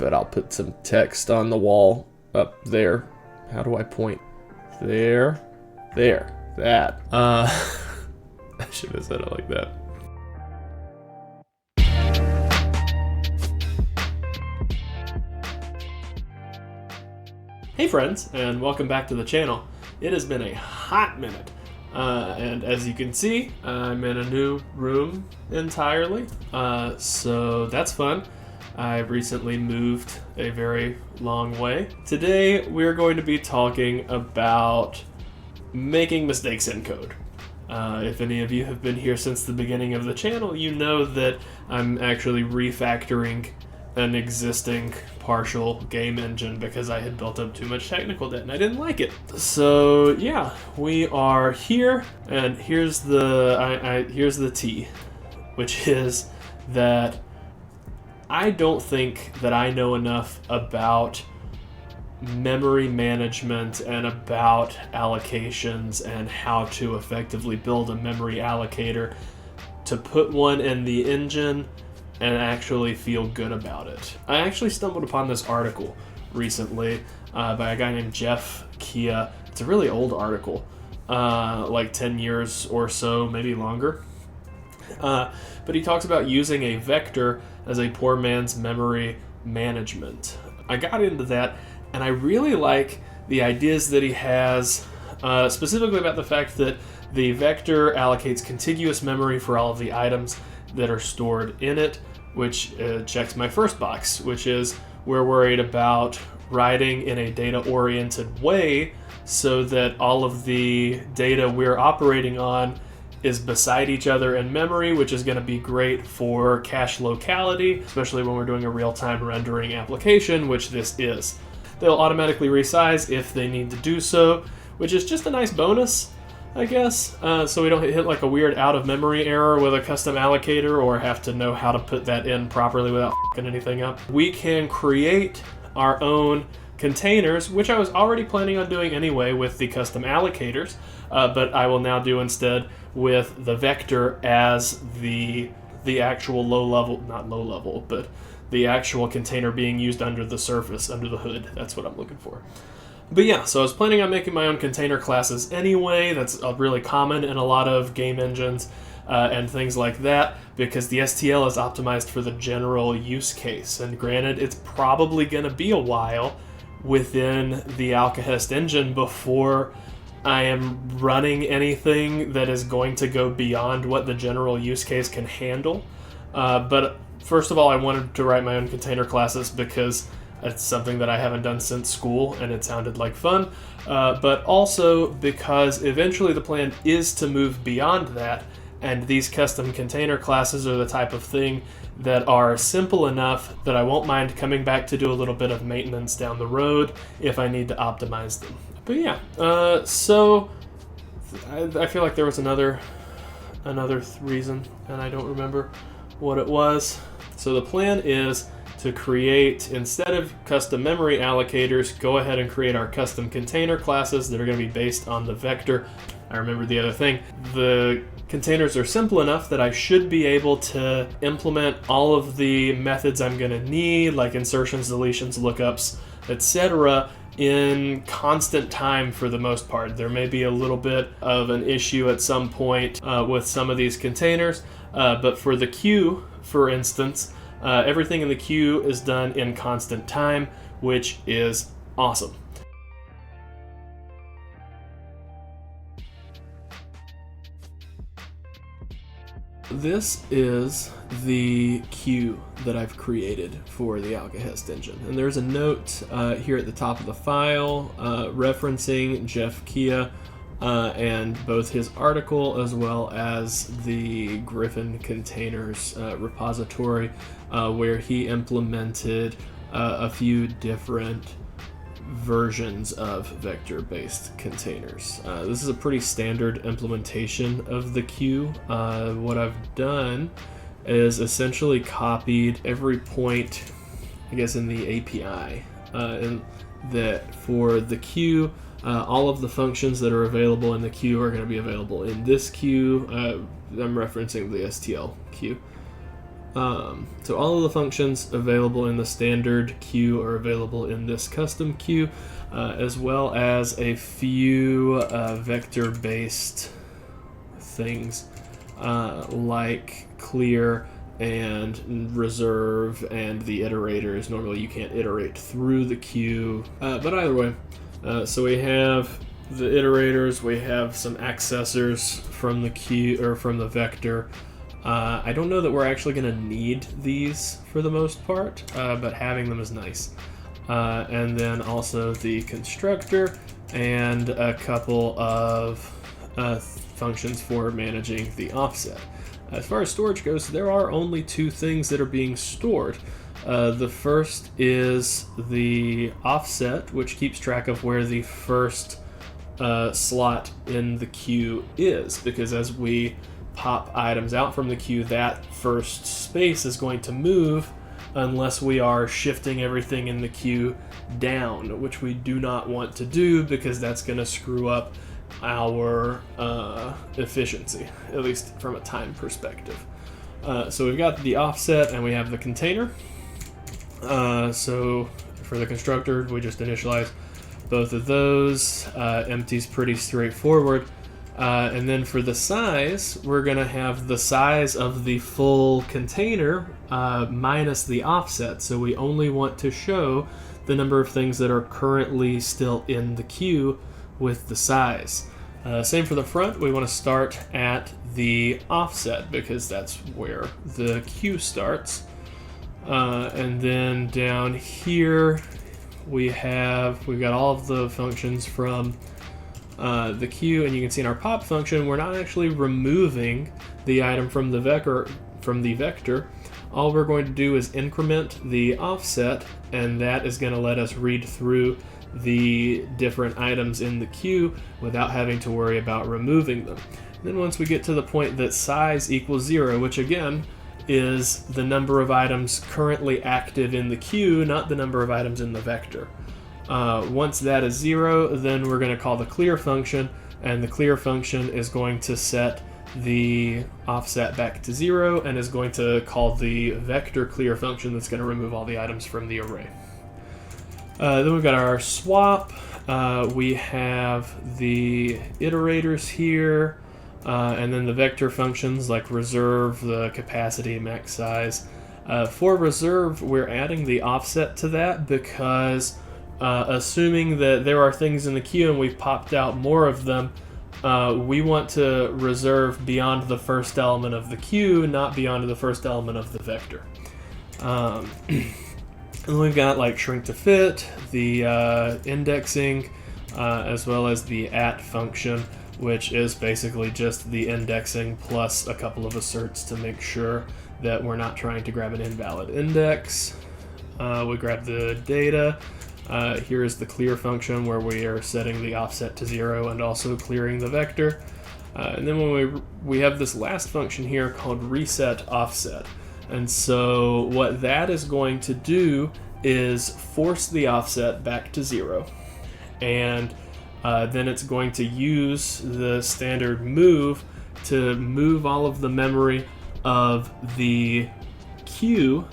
but I'll put some text on the wall up there. How do I point? There, that. I should have said it like that. Hey friends, and welcome back to the channel. It has been a hot minute, and as you can see, I'm in a new room entirely, so that's fun. I recently moved a very long way. Today, we're going to be talking about making mistakes in code. If any of you have been here since the beginning of the channel, you know that I'm actually refactoring an existing partial game engine because I had built up too much technical debt and I didn't like it. So yeah, we are here, and here's the tea, which is that I don't think that I know enough about memory management and about allocations and how to effectively build a memory allocator to put one in the engine and actually feel good about it. I actually stumbled upon this article recently by a guy named Jeff Kia. It's a really old article, like 10 years or so, maybe longer. But he talks about using a vector as a poor man's memory management. I got into that, and I really like the ideas that he has, specifically about the fact that the vector allocates contiguous memory for all of the items that are stored in it, which checks my first box, which is we're worried about writing in a data-oriented way so that all of the data we're operating on is beside each other in memory, which is going to be great for cache locality, especially when we're doing a real-time rendering application, which this is. They'll automatically resize if they need to do so, which is just a nice bonus, I guess, so we don't hit like a weird out-of-memory error with a custom allocator or have to know how to put that in properly without f***ing anything up. We can create our own containers, which I was already planning on doing anyway with the custom allocators, but I will now do instead with the vector as the actual low-level, but the actual container being used under the surface, under the hood. That's what I'm looking for. But yeah, so I was planning on making my own container classes anyway. That's really common in a lot of game engines and things like that, because the STL is optimized for the general use case. And granted, it's probably going to be a while within the Alkahest engine before I am running anything that is going to go beyond what the general use case can handle. But first of all, I wanted to write my own container classes because it's something that I haven't done since school, and it sounded like fun. But also because eventually the plan is to move beyond that, and these custom container classes are the type of thing that are simple enough that I won't mind coming back to do a little bit of maintenance down the road if I need to optimize them. But yeah, so I feel like there was another reason, and I don't remember what it was. So the plan is to create, instead of custom memory allocators, go ahead and create our custom container classes that are going to be based on the vector. I remember the other thing. The containers are simple enough that I should be able to implement all of the methods I'm going to need, like insertions, deletions, lookups, etc., in constant time for the most part. There may be a little bit of an issue at some point with some of these containers, but for the queue, for instance, everything in the queue is done in constant time, which is awesome. This is the queue that I've created for the Alkahest engine. And there's a note here at the top of the file referencing Jeff Kia and both his article as well as the Griffin Containers repository where he implemented a few different versions of vector-based containers. This is a pretty standard implementation of the queue. What I've done is essentially copied every point, I guess, in the API, and that for the queue, all of the functions that are available in the queue are going to be available in this queue. I'm referencing the STL queue. So all of the functions available in the standard queue are available in this custom queue, as well as a few vector-based things like clear and reserve and the iterators. Normally you can't iterate through the queue, but either way. So we have the iterators, we have some accessors from the queue or from the vector. I don't know that we're actually going to need these for the most part, but having them is nice. And then also the constructor and a couple of functions for managing the offset. As far as storage goes, there are only two things that are being stored. The first is the offset, which keeps track of where the first slot in the queue is, because as we pop items out from the queue, that first space is going to move unless we are shifting everything in the queue down, which we do not want to do because that's going to screw up our efficiency, at least from a time perspective. So we've got the offset and we have the container. So for the constructor, we just initialize both of those. Empty's pretty straightforward. And then for the size, we're going to have the size of the full container minus the offset. So we only want to show the number of things that are currently still in the queue with the size. Same for the front. We want to start at the offset because that's where the queue starts. And then down here we've got all of the functions from the queue, and you can see in our pop function we're not actually removing the item from the vector. All we're going to do is increment the offset, and that is going to let us read through the different items in the queue without having to worry about removing them. Then once we get to the point that size equals 0, which again is the number of items currently active in the queue, not the number of items in the vector. Once that is 0, then we're going to call the clear function, and the clear function is going to set the offset back to 0 and is going to call the vector clear function that's going to remove all the items from the array. Then we've got our swap. We have the iterators here, and then the vector functions like reserve, the capacity, max size. For reserve, we're adding the offset to that because assuming that there are things in the queue and we've popped out more of them, we want to reserve beyond the first element of the queue, not beyond the first element of the vector. And then we've got like shrink to fit, the indexing, as well as the at function, which is basically just the indexing plus a couple of asserts to make sure that we're not trying to grab an invalid index. We grab the data. Here is the clear function where we are setting the offset to 0 and also clearing the vector. And then when we have this last function here called reset offset. And so what that is going to do is force the offset back to 0. And then it's going to use the standard move to move all of the memory of the queue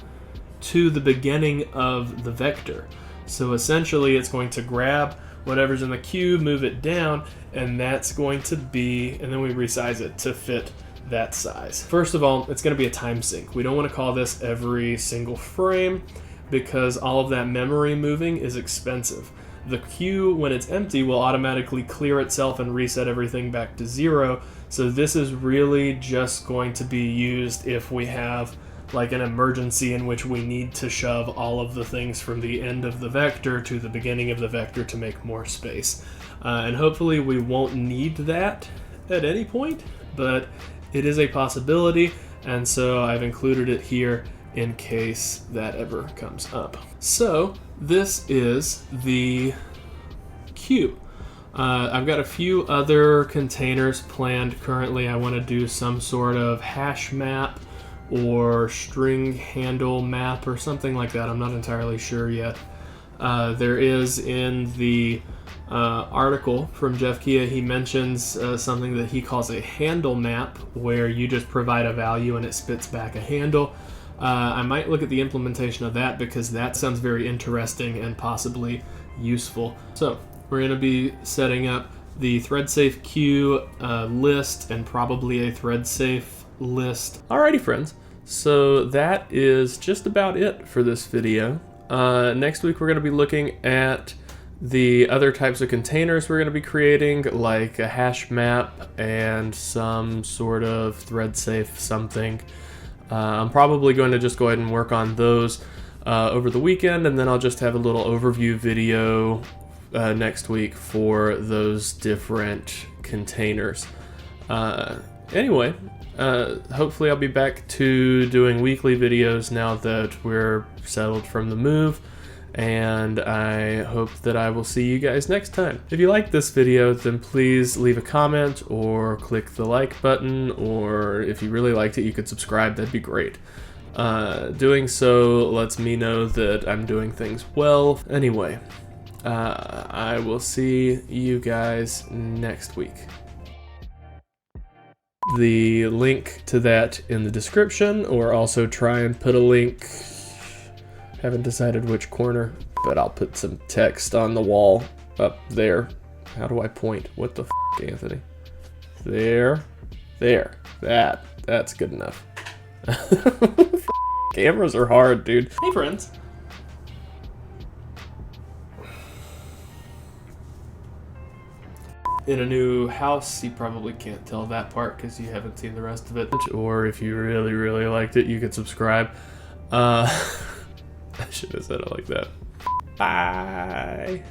to the beginning of the vector. So essentially it's going to grab whatever's in the queue, move it down, and that's going to be, and then we resize it to fit that size. First of all, it's going to be a time sink. We don't want to call this every single frame because all of that memory moving is expensive. The queue, when it's empty, will automatically clear itself and reset everything back to 0. So this is really just going to be used if we have like an emergency in which we need to shove all of the things from the end of the vector to the beginning of the vector to make more space. And hopefully we won't need that at any point, but it is a possibility, and so I've included it here in case that ever comes up. So this is the queue. I've got a few other containers planned currently. I want to do some sort of hash map or string handle map or something like that. I'm not entirely sure yet. There is in the article from Jeff Kia, he mentions something that he calls a handle map, where you just provide a value and it spits back a handle. I might look at the implementation of that because that sounds very interesting and possibly useful. So we're going to be setting up the thread-safe queue list and probably a thread-safe list. Alrighty, friends. So that is just about it for this video. Next week we're going to be looking at the other types of containers we're going to be creating, like a hash map and some sort of thread-safe something. I'm probably going to just go ahead and work on those over the weekend, and then I'll just have a little overview video next week for those different containers. Anyway, hopefully I'll be back to doing weekly videos now that we're settled from the move, and I hope that I will see you guys next time. If you like this video, then please leave a comment or click the like button, or if you really liked it, you could subscribe. That'd be great. Doing so lets me know that I'm doing things well. Anyway, I will see you guys next week. The link to that in the description, or also try and put a link, haven't decided which corner, but I'll put some text on the wall up there. How do I point? What the f, Anthony? There. That's good enough. Cameras are hard, dude. Hey, friends. In a new house, you probably can't tell that part because you haven't seen the rest of it. Or if you really, really liked it, you could subscribe. I should have said it like that. Bye.